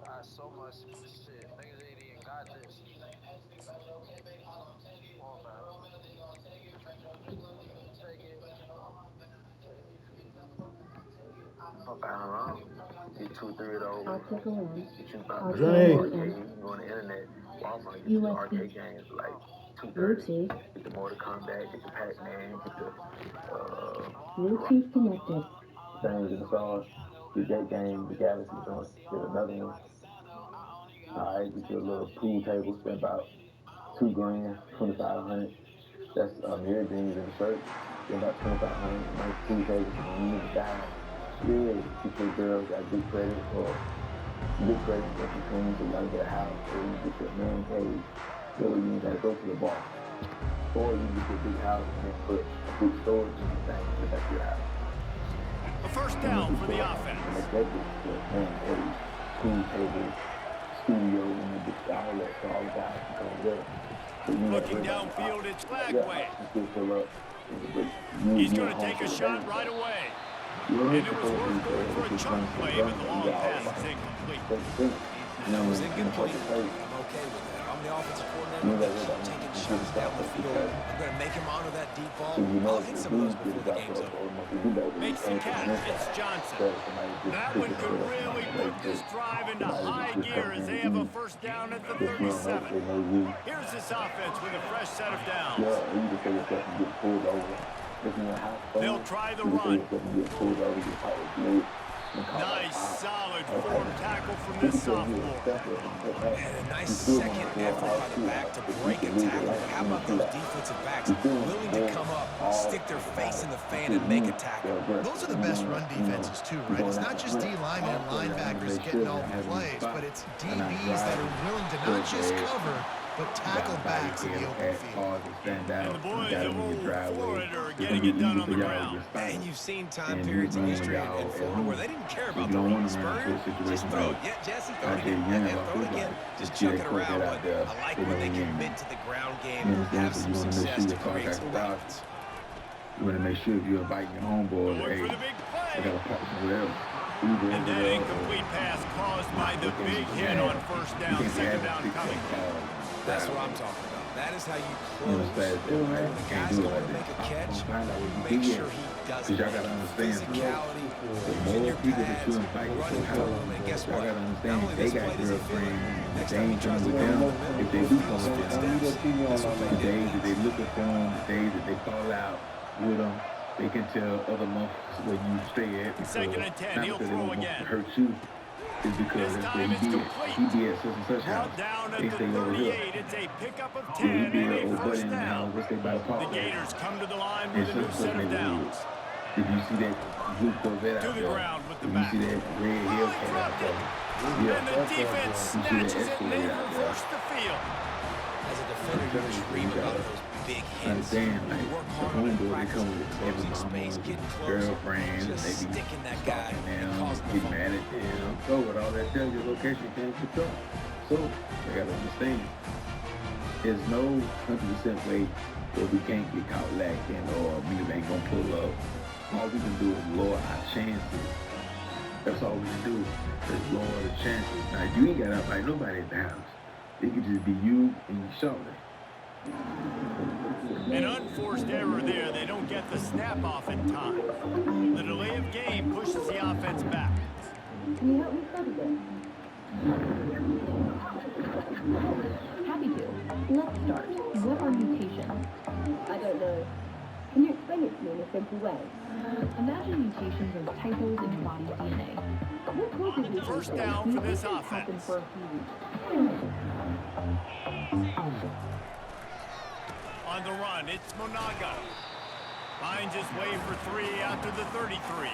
Got so much shit. Niggas ain't even got this. Come on, man. Take it. Fuck out around. Get two, three of those. Optical Get you in. about the Auxiliary arcade. You in. can go on the internet. Walmart get you the USB. arcade games for like 230. Bluetooth. Get the Mortal Kombat, get the Pac-Man, get the Bluetooth connected. things installed. Get that game, the Galaxy joint. Get another one. Alright, get your little pool table, spend about 2 grand, 2,500. That's mirror jeans and a shirt. Spend about 2,500. Nice pool table. So when you niggas die, yeah, get your girl got good credit or good credit in between so y'all get a house or you get your man cave. So you ain't gotta go to the bar. Or you get your big house and then put a big storage in the thing in the back of your house. A first down for the offense. Like that bitch, the man cave, pool table, studio, and the bitch, all that, so all the guys can come there. So you Looking downfield, it's Flagway. still fill up. He's going to take a shot right away. And it was worth going for a chunk play, but the long pass is incomplete. And that was incomplete. I'm okay with that. I'm the offensive coordinator. I'm taking shots down the field. I'm going to make him honor that deep ball. I'll hit some of those before the game's over. Makes the catch. It's Johnson. That one could really put this drive into high gear as they have a first down at the 37. Here's this offense with a fresh set of downs. They'll try the run. Nice, solid form tackle from this sophomore. And a nice second effort by the back to break a tackle. How about those defensive backs willing to come up, stick their face in the fan, and make a tackle? Those are the best run defenses too, right? It's not just D-linemen and linebackers getting all the plays, but it's DBs that are willing to not just cover, but tackle backs in the open field. And the boys of old Florida are getting it done on the ground. And you've seen time periods in history in Florida where they didn't care about the run spur. Just throw it. Yeah, Jesse, throw it again. Yeah, throw it again. Just chuck it around. But I like when they commit to the ground game and have some success to create some offense. You want to make sure if you're inviting your homeboy, Going hey, for the big I play. got a partner whatever. And that incomplete pass caused by the big hit on first down, second down coming. That's what I'm talking about. That is how you close. When the guy's going to make a catch, make sure he does it. Physicality, using your pads, running through him. And guess what? Not only this play does he fit in, next time he tries to run over him, if they he'll do feel come his up with footsteps. That's what the they did. days that they look at them, the days that they fall out with them, they can tell other motherfuckers where you stay at. Second and 10, he'll throw again. Hurt you. Is because This that's time what it's he did. complete. He did such and such house. Brought down at They the stay over here. 38. It's a pickup of Yeah, 10 he and did a old buddy first in the house. down. What's they by the park? The Gators come to the line And with a new set of downs. If you see that blue Corvette out To the there, ground with the if back. you see that red Hellcat out there, And the defense snatches it and they reverse the field. As a defender, you dream about those big hits. understand, like, You work the hard on it in homeboy, they practice, come with every closing mama, space, getting close, girlfriends, and just they be sticking that guy stalking and them, causing the get fumble. mad at them. So with all that tells your location can't control. So they gotta understand. There's no 100% way where we can't get caught lacking or niggas ain't gonna pull up. All we can do is lower our chances. That's all we can do is lower the chances. Now you ain't gotta invite nobody at the house. It could just be you and your shoulder. An unforced error there. They don't get the snap off in time. The delay of game pushes the offense back. Can you help me study this? Happy to. Let's start. What are mutations? I don't know. Can you explain it to me in a simple way? Imagine mutations are typos in your body's DNA. What causes these First typos? down for this Mutations happen offense. for a few reasons. On the run, it's Monaga. Finds his way for three out to the 33.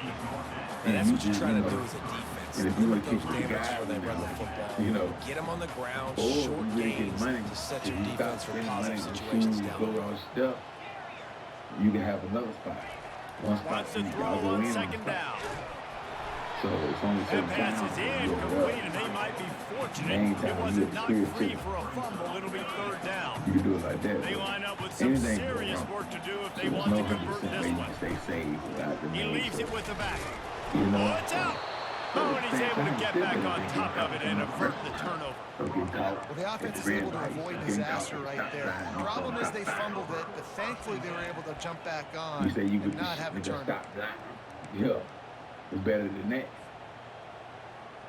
And that's what you're trying to do as a defense. And if you Limit want to those keep the damage guy, where they run the football. you know, Get them on the ground, or short you really gains get money, to set if your you defense stop for spending money positive on situations shoes, down go the on road. stuff, you can have another spot. One spot Wants to you throw gotta go on in second spot. down. So it's only That certain pass times is you go incomplete, up. and they might be fortunate. Anytime It you wasn't knocked experience free it. for a fumble. It'll be third down. You can do it like that. They but line up with some anything can go serious wrong. work to do if So they there's want no to convert 100% this way one. to stay safe without the He name. leaves So it with the back. You know? Oh, it's out. Oh, and he's able to get back on top of it and avert the turnover. Well, the offense is able to avoid disaster right there. The problem is they fumbled it, but thankfully they were able to jump back on and not have a turnover. Yeah, it's better than that.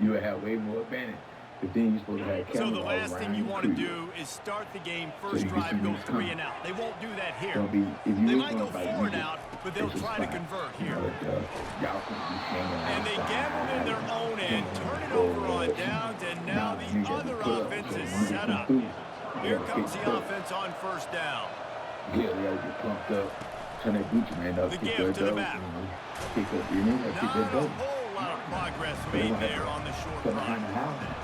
You would have way more advantage. But then you're supposed to have So the last thing you want to do is start the game first drive, go 3 and out. They won't do that here. They might go 4 and out, but they'll try to convert here. And they gambled in their own end, turn it over on downs, and now the other offense is set up. Here comes the offense on first down. Yeah, they got to get pumped up. Turn that Gucci man up. The give to the back. Not a whole lot of progress made there on the short run.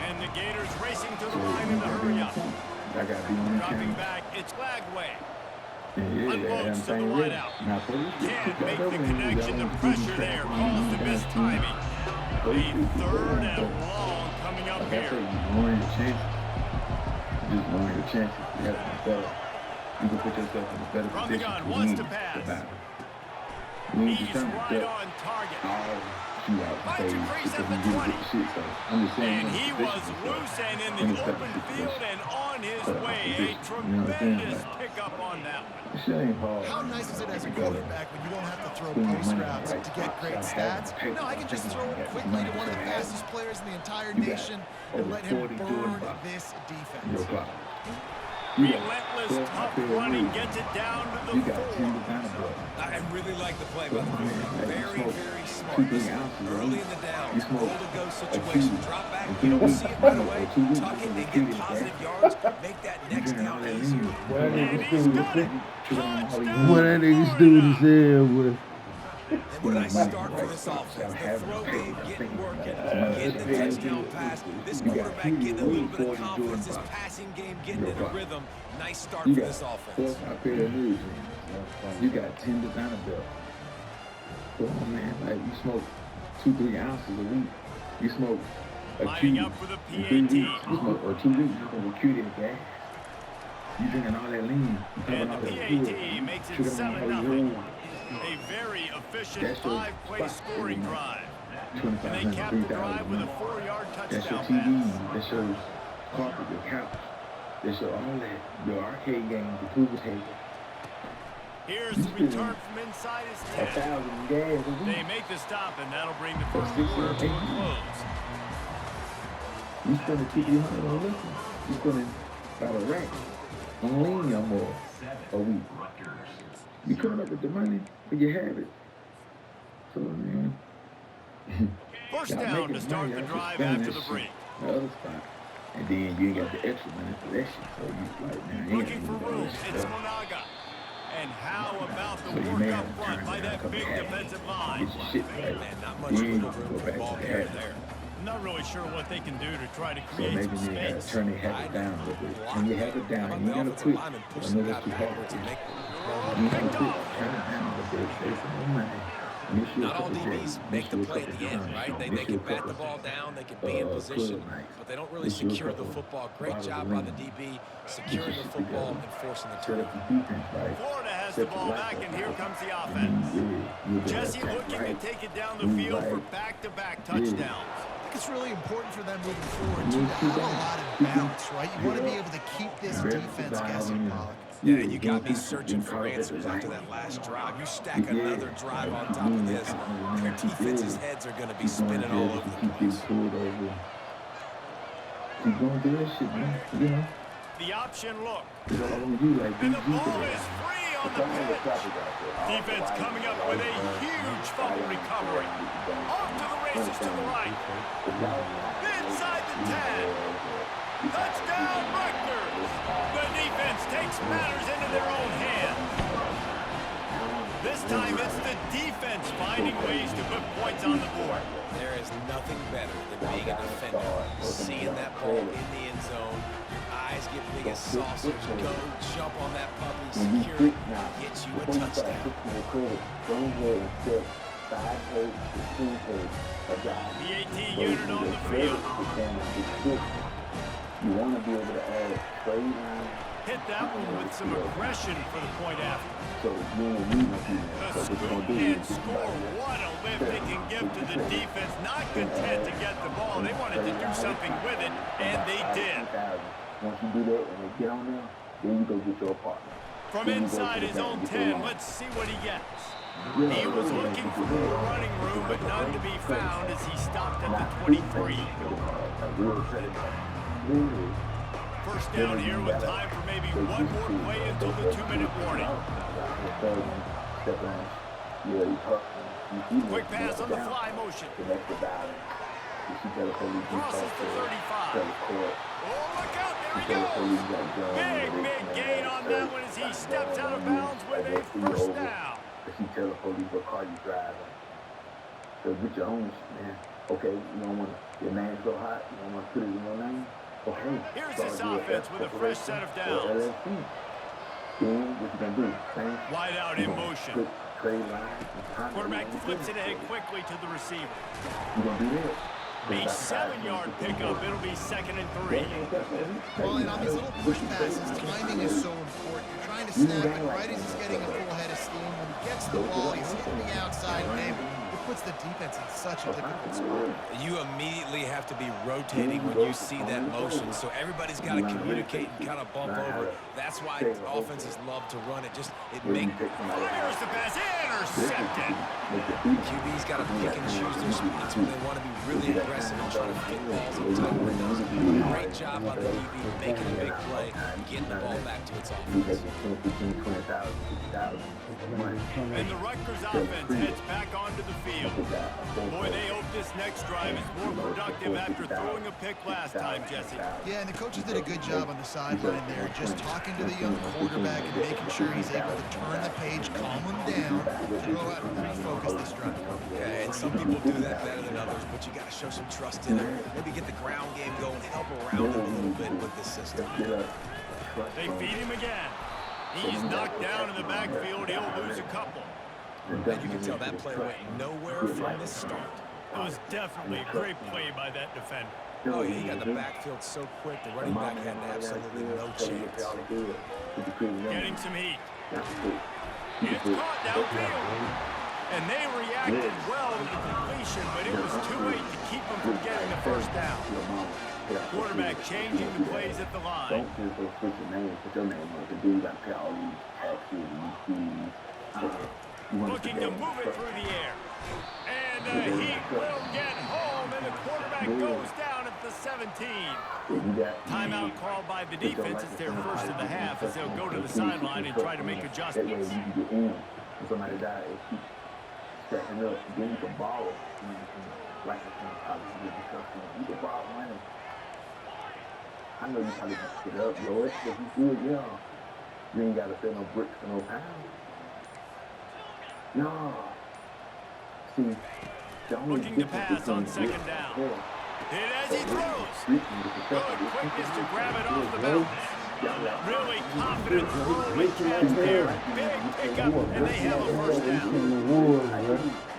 And the Gators racing to the line in the hurry up. Dropping back, it's Flagway. Unloads to the wide out. Can't make the connection. The pressure there caused the missed timing. A 3rd and long coming up here. Just lowering your chances. You have to be better. You can put yourself in a better From position. the gun, wants to pass. He's right on target. Finds a crease at the 20. And he was loose and in the open field and on his way. A tremendous pickup on that one. How nice is it as a quarterback when you don't have to throw post routes to get great stats? No, I can just throw it quickly to one of the fastest players in the entire nation and let him burn this defense. Relentless, tough running, gets it down to the 4. I really like the play by the quarterback. Very, very smart. Early in the down, goal-to-go situation, drop back. You don't see it right away. Tuck it, they get positive yards. Make that next down easier. And he's got it. Touchdown. What that nigga stupid as hell with. And what I start for this offense, the throw game getting working, getting the touchdown pass, this quarterback getting a little bit of confidence, this passing game getting in a rhythm. Nice start for this offense. You got 10 designer belts. Come on, man. Like, you smoke 2-3 ounces a week. You smoke a Lining cube up for the in 3 weeks. PAT. You smoke, or 2 weeks, you can recruit it, okay? You drinking all that lean. You And all the that PAT makes it 7-0. A very efficient 5-play scoring drive. And they cap the drive with a 4-yard That's your touchdown TV. pass. That's your carpet, your couch. That's your all that. Your arcade games, your pool table. Here's the return from inside his 10. 1,000 gas a week. They make the stop, and that'll bring the first quarter to a close. You spending $1,500 on liquor. You spending about a rack on lean or more a week. You coming up with the money for your habit. So, man. First down to start the drive after the break. The other spot. And then you ain't got the extra money for that shit. So you like, man, you Looking for room, it's Monaga. And how about the work up front by that big defensive line? get your shit right. Man, not much Then you wiggle room go for back ball to the carrier habit. there. I'm not really sure what they can do to try to So create maybe some they gotta space. turn their habit down a little bit. When you have it down, you The gotta offensive quit. lineman I pushes know the guy that's too hard. backwards and make You gotta Picked quit. off. Turn it down a little bit. Save some more money. Miss you a Not all couple DBs days. make the Miss you a play at couple the end, times. right? They Miss you can a bat the couple, ball down, they can be in position, club nights. but they don't really Miss you a secure the couple football. Great bottles job of by lean. the DB, securing the football and forcing the Set turnover. up the defense, right? Florida has the Set your ball life back, up and here right. comes the And offense. then, you'll get Jesse that looking right. to take it down the Move field for right. back-to-back touchdowns. I think it's really important for them moving forward too, to have a lot of balance, right? You want to be able to keep this defense guessing, Pollock. Yeah, you got me searching for answers after that last drive. You stack another drive on top of this, their defense's heads are going to be spinning all over the place. Keep going through that shit, man. You know? The option look. It's all on you, like, And the BG ball today. is free on the pitch. Defense coming up with a huge fumble recovery. Off to the races to the right. Inside the 10. Touchdown, Rutgers. The defense takes matters into their own hands. This time it's the defense finding ways to put points on the board. There is nothing better than being a defender, seeing that ball in the end zone, your eyes get big as saucers, go jump on that puppy, secure it, get you a touchdown. The AT unit on the field. You want to be able to add straight line hit that one with some aggression for the point after. So The scoop and score. What a lift they can give to the defense. Not content to get the ball. They wanted to do something with it, and they did. Once you do that and they get on there, then you go get your partner. From inside his own 10, let's see what he gets. He was looking for more running room, but none to be found as he stopped at the 23. First down here with time for maybe one more play until the 2-minute warning. Quick pass on the fly motion. Crosses the 35. Oh, look out, there he goes. Big gain on that one as he steps out of bounds with a first down. She tell the police what car you driving. So get your own shit, man. Okay, you don't want your name so hot, you don't want to put it in your name. Okay. Here's this offense with a fresh set of downs. Then what you gonna do? Wide out in motion. Quarterback flips it ahead quickly to the receiver. You gonna do that? A 7-yard pickup. It'll be 2nd and 3. Well, and on these little push passes, timing is so important. You're trying to snap it right as he's getting a full head of steam. When he gets the ball, he's hitting the outside game. It puts the defense in such a difficult spot. You immediately have to be rotating when you see that motion, so everybody's got to communicate and kind of bump over. That's why offenses love to run it. It makes. Here's the pass, intercepted. QB's got to pick and choose their spots when they want to be really aggressive and try to fit balls in tight windows. Great job on the DB making a big play, getting the ball back to its offense. And the Rutgers offense heads back onto the field. Boy, they hope this next drive is more productive after throwing a pick last time, Jesse. Yeah, and the coaches did a good job on the sideline there, just talking to the young quarterback and making sure he's able to turn the page, calm him down, and go out and refocus this drive. Yeah, and some people do that better than others, but you got to show some trust in him. Maybe get the ground game going, help around him a little bit with this system. They feed him again. He's knocked down in the backfield. He'll lose a couple. And you can tell that play went nowhere from the start. It was definitely a great play by that defender. Oh, he got the backfield so quick, the running back had absolutely no chance. Getting some heat. It's caught downfield. And they reacted well to the completion, but it was too late to keep them from getting the first down. Quarterback changing the plays at the line. Don't just go switch your name, put your name on the dude. I pay all these taxes and these fees. Looking to move it through the air. And he will get home, and the quarterback goes down at the 17. Timeout called by the defense. It's their first of the half as they'll go to the sideline and try to make adjustments. That way you can get in. When somebody dies, keep stacking up. Then you can borrow. Like you can borrow money. I know you probably can get up, yo. If you feel, yeah. You ain't got to sell no bricks for no pounds. No. See, looking to pass on 2nd down. Hit as he throws. Good quickness to grab it off the bounce. Really confident throw and catch there. Big pickup, and they have a first down.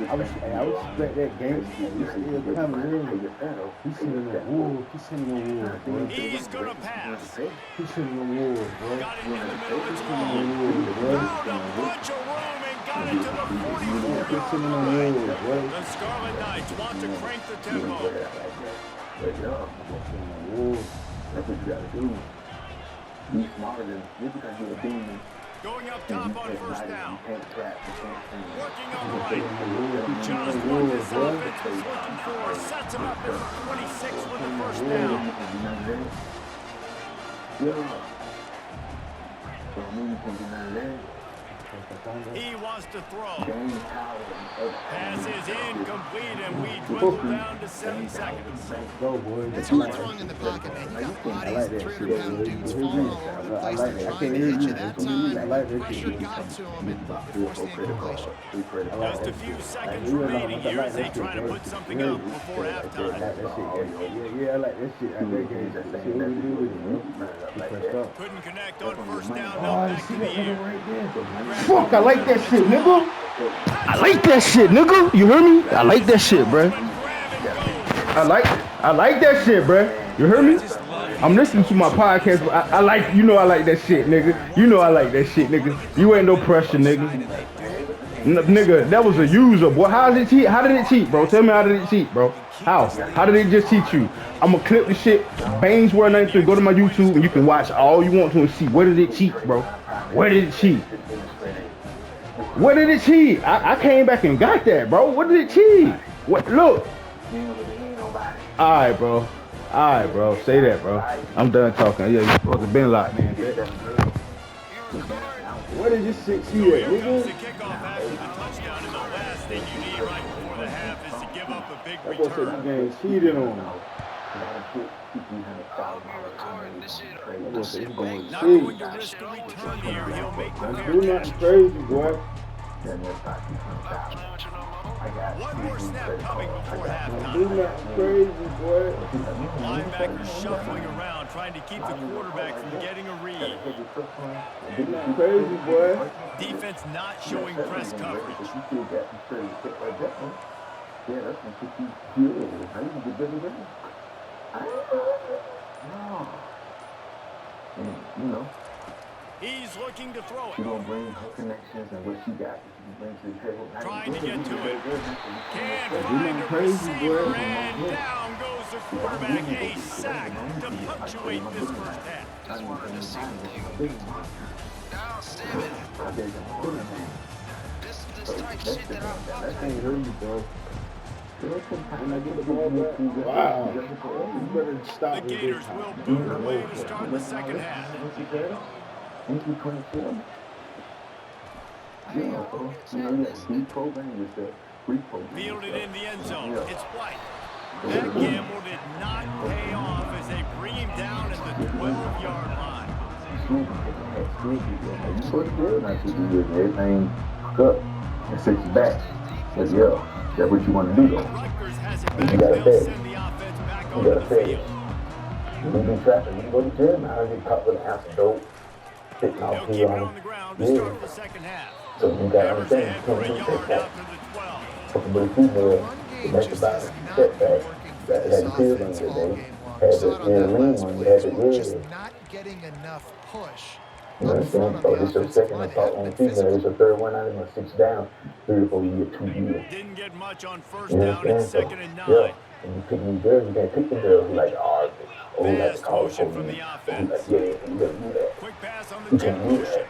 I respect that game. He's still coming in. He's sending the wolves. He's sending the wolves, bro. He's going to pass. He's sending the wolves, bro. Got it in the middle of his wall. Found a bunch of room and got it to the 44-yard line. The Scarlet Knights want to crank the tempo. That's what you got to do. Be smarter than you can do a demon. Going up top on first down. Working on the right. Just Just what this offense was looking for. Sets him up at 26 with the first down. He wants to throw. Pass is incomplete, and we dwindle down to 7 seconds. go, boy. It's hard throwing in the pocket, man. You got bodies, 300-pound dudes falling all over the place. They're trying to hit you. That time, pressure got to them and forced the incompletion. Just a few seconds remaining here as they try to put something up before halftime. Yeah, I like that shit. I like that shit. What we do with it, Couldn't connect on first down. Now back to the air. Fuck, I like that shit, nigga. I like that shit, nigga. You hear me? I like that shit, bruh. I like that shit, bruh. You hear me? I just love I'm listening to my podcast. I like, you know, I like that shit, nigga. You know I like that shit, nigga. You ain't no pressure, nigga. Nigga, that was a user, boy. How did it cheat? How did it cheat, bro? Tell me how did it cheat, bro? How? How did it just teach you? I'm gonna clip the shit. Baines World 93. Go to my YouTube and you can watch all you want to and see. Where did it cheat, bro? Where did it cheat? Where did it cheat? I came back and got that, bro. What did it cheat? What? Look. All right, bro. All right, bro. Say that, bro. I'm done talking. Yeah, you supposed to been locked in. Where did this shit see at, nigga? That boy said you game cheated on him. That boy said he's going to cheat. Don't do nothing crazy, boy. One more snap coming before halftime. Do nothing crazy, boy. Linebackers shuffling around, trying to keep the quarterback from getting a read. Do nothing crazy, boy. Defense not showing press coverage. You know. He's looking to throw it. She's going to bring her connections and what she got. Trying to get to it. Can't find a receiver, and down goes the quarterback. A sack to punctuate this first half. Just wanted to see what they gonna do. Now 7. This type shit that I'm That can't hurt you, bro. When I get the ball back, wow. You better stop The with Gators this. will boot away to start the second half. Thank you, 24. Fielded in the end zone. It's White. That gamble did not pay off as they bring him down at the 12-yard line. You supposed to do not to do it. Everything up and sit you back. But yeah, that's what you want to do though. Rutgers has it You back. gotta They'll say send the offense back You onto gotta the say field. You can be traffic. You can go to jail now and get caught with an ounce of dope. Sitting They'll off keep it on the ground to start the second half. So you gotta Hammers understand, ahead you for a can't yard take out to the 12. But the female, Run game that's just about has a not setback. been working for That this had the kids on offense the all day. game long. Had You saw it on that lean last one, you play had as the well. Just good. not getting enough push You up understand? front on So the this your offensive second line. They assault haven't on been female. physical. It's your third one out of my 6 down, 3 or 4 years, 2 years. Didn't get much on first You down. It's understand? second and 9. Yeah. When you pick these girls, you can't pick the girls who like to argue or who like to Fast call the motion from police. the Or who like, offense. yeah, you gotta do that. Quick pass on the You jet can't do motion. that.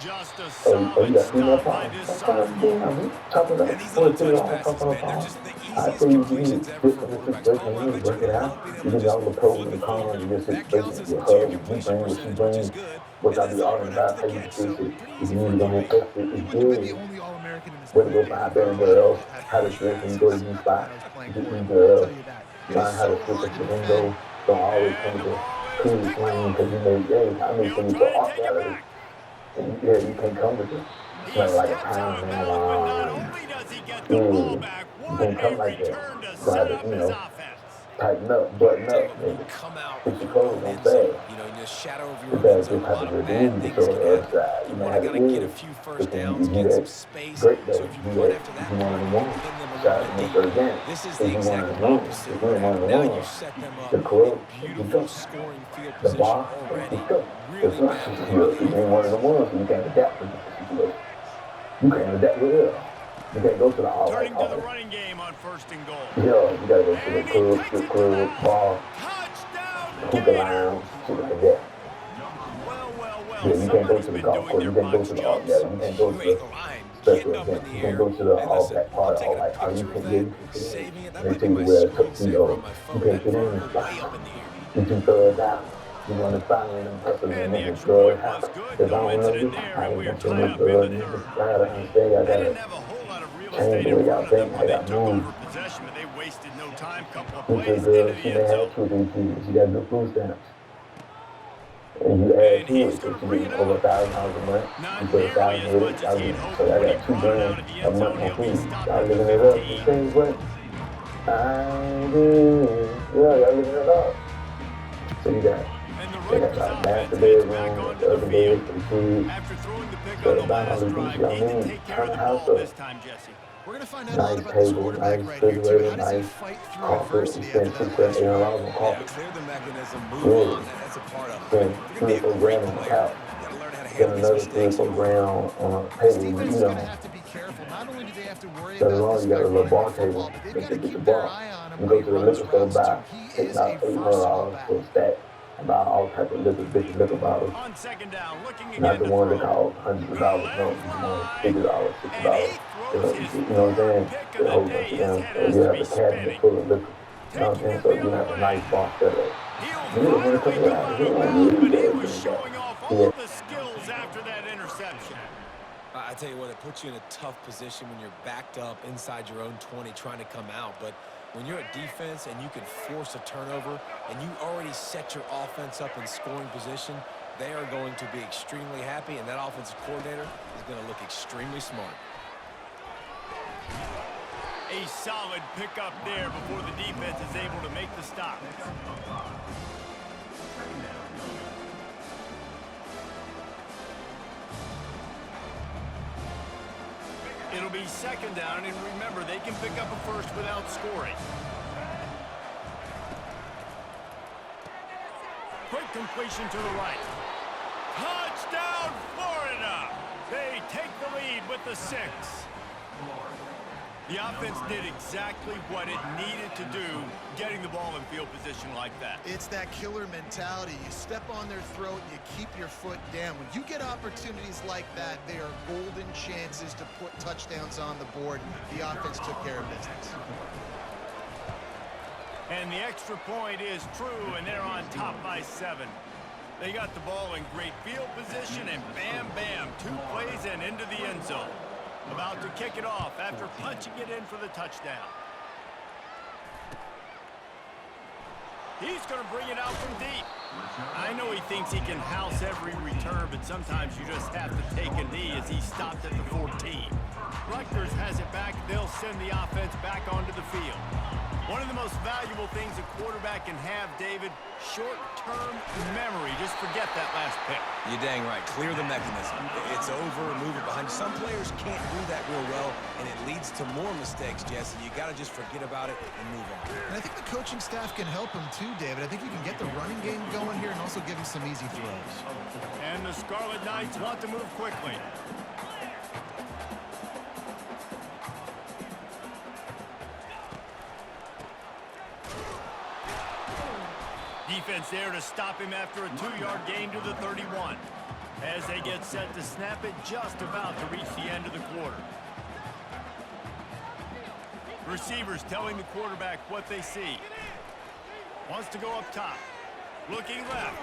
Just a Oh, you solid got female stop by problems. this That's all I'm sophomore. doing. Chopping up. And these little Put it touch on, passes, chopping man, up they're all. just the I easiest tell you, completions you ever get for in this quarterbacks. situation, Call you route, work you're it out. helping them You to get all just the pros flip in it the corner forward. in this That situation. counts as You 2 hug, you completion bring what you percentage, which is bring. good. What's And out then the throw art right about after how the you catch. fix So it. pretty If easy you for a really gonna QB. invest it, He it's wouldn't have been good. the only All-American in this Way to go country behind if better he girls, had how to pushed dress when you go to passes these when I spots. was playing Get these quarterback. I'll tell girls. you that. It is Learn how so to switch hard up to the defend. lingo. Don't always come And the with the ball is clean picked swing off. because you made, hey, I made He'll some try so to off take it gallery. back. And yeah, you can't come with it. He Smelling like a steps pound out of man bounds, but not line. only does he get the ball Yeah, back, you what can't a come like that. return to You set have up to, his offense. tighten up, button Tell up, you what, when and you come out fix of your your clothes own on end zone, fast. you know, in the shadow of You your own end gotta zone, just a have to lot of bad remove the things show on can the other happen. side. You You may want to have kind it of get a in. few But first when downs, you do get some that, space. great So though. if you Do run that. after If that you one point, on you the can one, pin them a little shot bit in the deep. third game. This is If the you one exact on the one, opposite if of you that. one on the Now you one, set them up the in club, you beautiful go. scoring field The position bar, you already. go. It's Really not bad play by good. the You ain't one of defense. the ones, so you can't adapt to the situation. You can't adapt with it. You can't go to the all white Turning to the party. running game on first and goal. Yeah, you gotta go to the And he club, takes strip it to the club, house. bar, Touchdown, hookah lounge, shit Gators. like that. Well, well, well. Yeah, you can't go Somebody's to the been golf doing course. their You can't go box to the art jumps. gallery. You can't go You to the ain't lying. special Getting up in event. the You can't air. go to the Hey, all listen, black I'm party, all taking a white party. You picture of can't, yeah, that, you can fit in. saving it. That And they might be tell you my where a screensaver on tuxedo. my You phone. can't That fit in the vertical spot. way up in the air. You two thugs out. You want to find them hustling And and the niggas extra point drugs was out. good. If I No don't know incident you, there, I and ain't we are gonna send tied no up in the drug niggas. third. I gotta understand. I They gotta didn't have a whole lot of real change estate the in way front y'all of them think. when I they got took moved. over possession, but they wasted no time. Couple of Put your plays girl, into she the may end have zone. 2 or 3 kids. She got good food stamps. And you And add to he's it, going so to she bring getting it over out. $1,000 a month. Not Instead of nearly as much as he had 1,800. hoped, So I but he got two brought it grand out of the a end zone. month on He'll be food. stopped Y'all at the living it up. You 15. see what? I do. Yeah, y'all living it up. So you got, And the they got Rutgers like a master offense heads back bedroom, onto the other field. bed for the kids. After throwing the pick on Instead the of buying all last this bitch drive, y'all need to need, take care turn of the the house ball up. this time, Jesse. We're going to find out a lot nice about this table, quarterback nice right here, too. refrigerator, How does he nice fight through carpet. We adversity after spent that $600, last $800 win? on Yeah, carpet. clear the mechanism, move Really. on. That's a part of it. Spent If you're going to 3 or be a 4 great grand on the player, couch. you got to learn how to Spent handle these another 3 or mistakes. 4 grand on a This table, defense you is going to know. have to be careful. Not only do they have to worry So as about long this as you guy got a little running the bar football, table, but they've they got to can get the keep their bar. eye on him You when go he to the runs liquor store, routes, too. buy, He take is a about versatile $800 back. for a stack, and buy all type of liquor bottles. On second down, looking Not again the to ones that throw. cost hundreds of Gonna dollars, let no, it the ones fly. $50, And $60. he throws his You know what I'm third saying? pick of With a the whole bunch day. of His them. head So has you to have be a cabinet spinning. full of liquor. You know what I'm Taking saying? it So the you other have a way. nice bar set up. He'll You know, win a finally couple of go rounds. out You of don't bounds, need but he to was do showing that. off Yeah. all the skills after that interception. I tell you what, it puts you in a tough position when you're backed up inside your own 20 trying to come out. But when you're a defense and you can force a turnover and you already set your offense up in scoring position, they are going to be extremely happy, and that offensive coordinator is going to look extremely smart. A solid pickup there before the defense is able to make the stop. It'll be second down, and remember, they can pick up a first without scoring. Quick completion to the right. Touchdown, Florida! They take the lead with the 6. The offense did exactly what it needed to do, getting the ball in field position like that. It's that killer mentality. You step on their throat, you keep your foot down. When you get opportunities like that, they are golden chances to put touchdowns on the board. The offense took care of business. And the extra point is true, and they're on top by 7. They got the ball in great field position, and bam, bam, 2 plays and into the end zone. About to kick it off after punching it in for the touchdown. He's going to bring it out from deep. I know he thinks he can house every return, but sometimes you just have to take a knee as he stopped at the 14. Rutgers has it back. They'll send the offense back onto the field. One of the most valuable things a quarterback can have, David, short-term memory. Just forget that last pick. You're dang right. Clear the mechanism. It's over, move it behind. Some players can't do that real well, and it leads to more mistakes, Jesse. You got to just forget about it and move on. And I think the coaching staff can help him too, David. I think you can get the running game going here and also give him some easy throws. And the Scarlet Knights want to move quickly. Defense there to stop him after a 2-yard gain to the 31. As they get set to snap it, just about to reach the end of the quarter. Receivers telling the quarterback what they see. Wants to go up top. Looking left.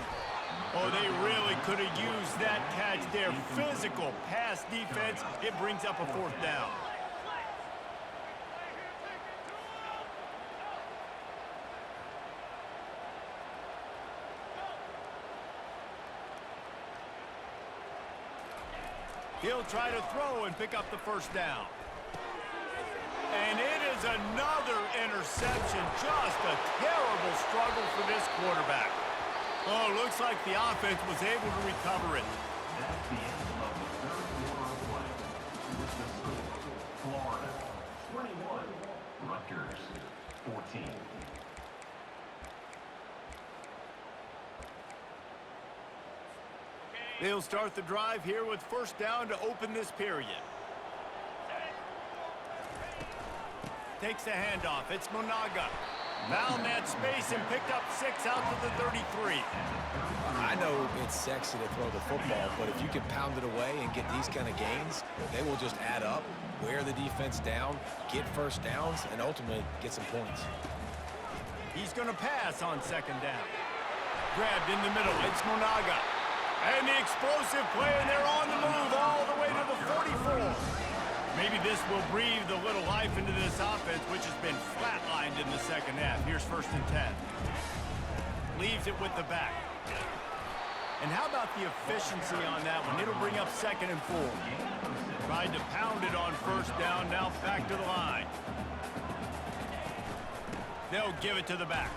Oh, they really could have used that catch there. Physical pass defense. It brings up a 4th down. He'll try to throw and pick up the 1st down. And it is another interception. Just a terrible struggle for this quarterback. Oh, looks like the offense was able to recover it. That's the end of the 3rd quarter of play. With the score, Florida 21, Rutgers 14. They'll start the drive here with 1st down to open this period. Takes the handoff. It's Monaga. Found that space and picked up 6 out to the 33. I know it's sexy to throw the football, but if you can pound it away and get these kind of gains, they will just add up, wear the defense down, get 1st downs, and ultimately get some points. He's going to pass on 2nd down. Grabbed in the middle. It's Monaga. And the explosive play, and they're on the move all the way to the 44. Maybe this will breathe a little life into this offense, which has been flatlined in the 2nd half. Here's 1st and 10. Leaves it with the back. And how about the efficiency on that one? It'll bring up 2nd and 4. Tried to pound it on 1st down, now back to the line. They'll give it to the back.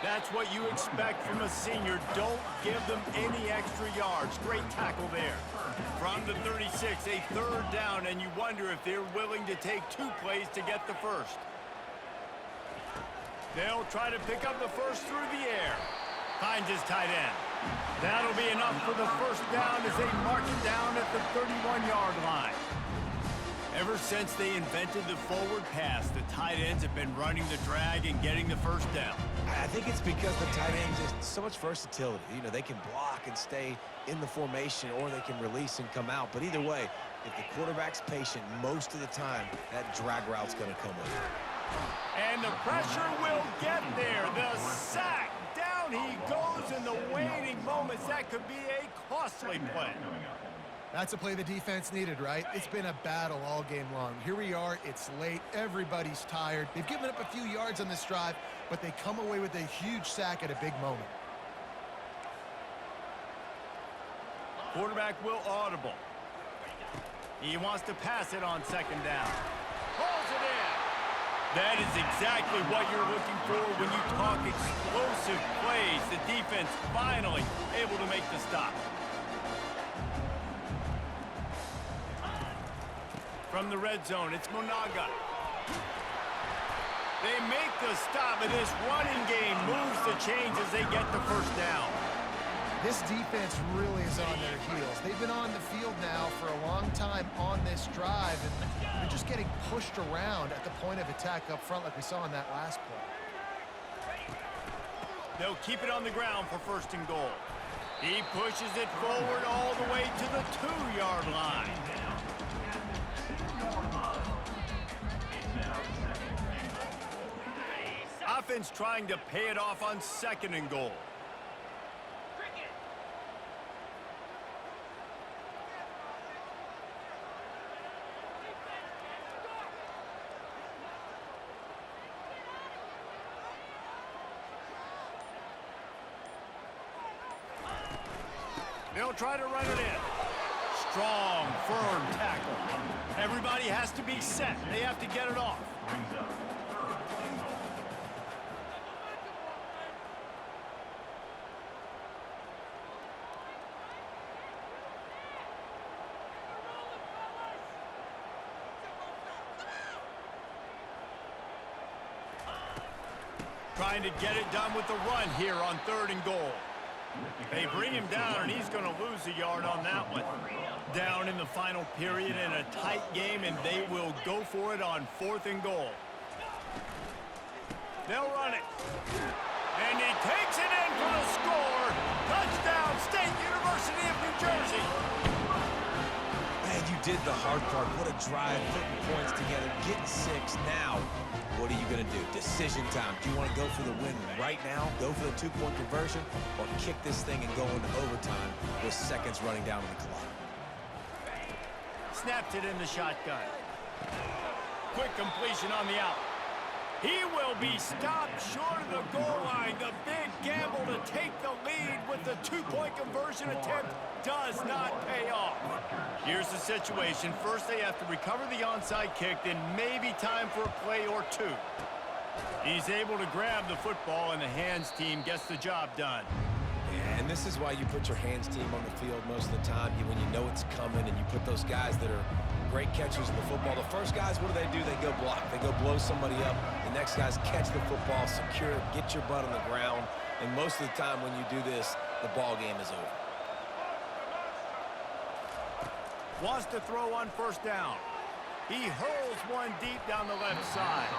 That's what you expect from a senior. Don't give them any extra yards. Great tackle there. From the 36, a third down, and you wonder if they're willing to take 2 plays to get the first. They'll try to pick up the first through the air. Finds his tight end. That'll be enough for the first down as they mark it down at the 31-yard line. Ever since they invented the forward pass, the tight ends have been running the drag and getting the first down. I think it's because the tight end just so much versatility. You know, they can block and stay in the formation, or they can release and come out. But either way, if the quarterback's patient, most of the time, that drag route's going to come with it. And the pressure will get there. The sack. Down he goes in the waning moments. That could be a costly play. That's a play the defense needed, right? It's been a battle all game long. Here we are. It's late. Everybody's tired. They've given up a few yards on this drive, but they come away with a huge sack at a big moment. Quarterback will audible. He wants to pass it on second down. Pulls it in. That is exactly what you're looking for when you talk explosive plays. The defense finally able to make the stop. From the red zone, it's Monaga. They make the stop, and this running game moves the chains as they get the first down. This defense really is on their heels. They've been on the field now for a long time on this drive, and they're just getting pushed around at the point of attack up front like we saw in that last play. They'll keep it on the ground for first and goal. He pushes it forward all the way to the 2-yard line. Offense trying to pay it off on second and goal. They'll try to run it in. Strong, firm tackle. Everybody has to be set. They have to get it off. Trying to get it done with the run here on third and goal. They bring him down, and he's going to lose a yard on that one. Down in the final period in a tight game, and they will go for it on fourth and goal. They'll run it. And he takes it in for the score. Touchdown, State University of New Jersey. Man, you did the hard part. What a drive, putting points together, getting 6 now. What are you going to do? Decision time. Do you want to go for the win right now, go for the 2-point conversion, or kick this thing and go into overtime with seconds running down on the clock? Snaps it in the shotgun. Quick completion on the out. He will be stopped short of the goal line. The big gamble to take the lead with the 2-point conversion attempt does not pay off. Here's the situation. First, they have to recover the onside kick, then maybe time for a play or two. He's able to grab the football, and the hands team gets the job done. Yeah, and this is why you put your hands team on the field most of the time. When you know it's coming, and you put those guys that are great catchers in the football. The first guys, what do? They go block. They go blow somebody up. The next guys catch the football, secure, get your butt on the ground. And most of the time when you do this, the ball game is over. Wants to throw on first down. He hurls one deep down the left side.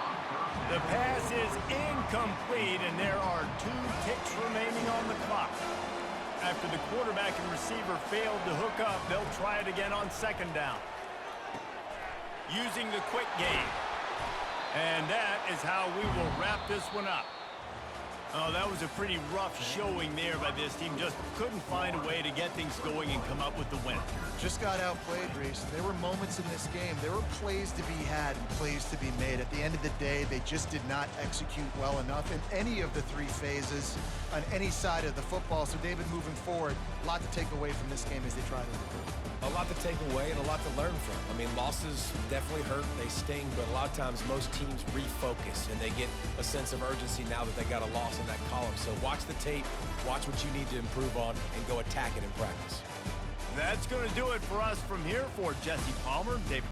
The pass is incomplete, and there are 2 ticks remaining on the clock. After the quarterback and receiver failed to hook up, they'll try it again on second down. Using the quick game. And that is how we will wrap this one up. Oh, that was a pretty rough showing there by this team. Just couldn't find a way to get things going and come up with the win. Just got outplayed, Reese. There were moments in this game. There were plays to be had and plays to be made. At the end of the day, they just did not execute well enough in any of the 3 phases on any side of the football. So, David, moving forward, a lot to take away from this game as they try to improve. A lot to take away and a lot to learn from. I mean, losses definitely hurt, they sting, but a lot of times most teams refocus and they get a sense of urgency now that they got a loss in that column. So watch the tape, watch what you need to improve on, and go attack it in practice. That's going to do it for us from here for Jesse Palmer, David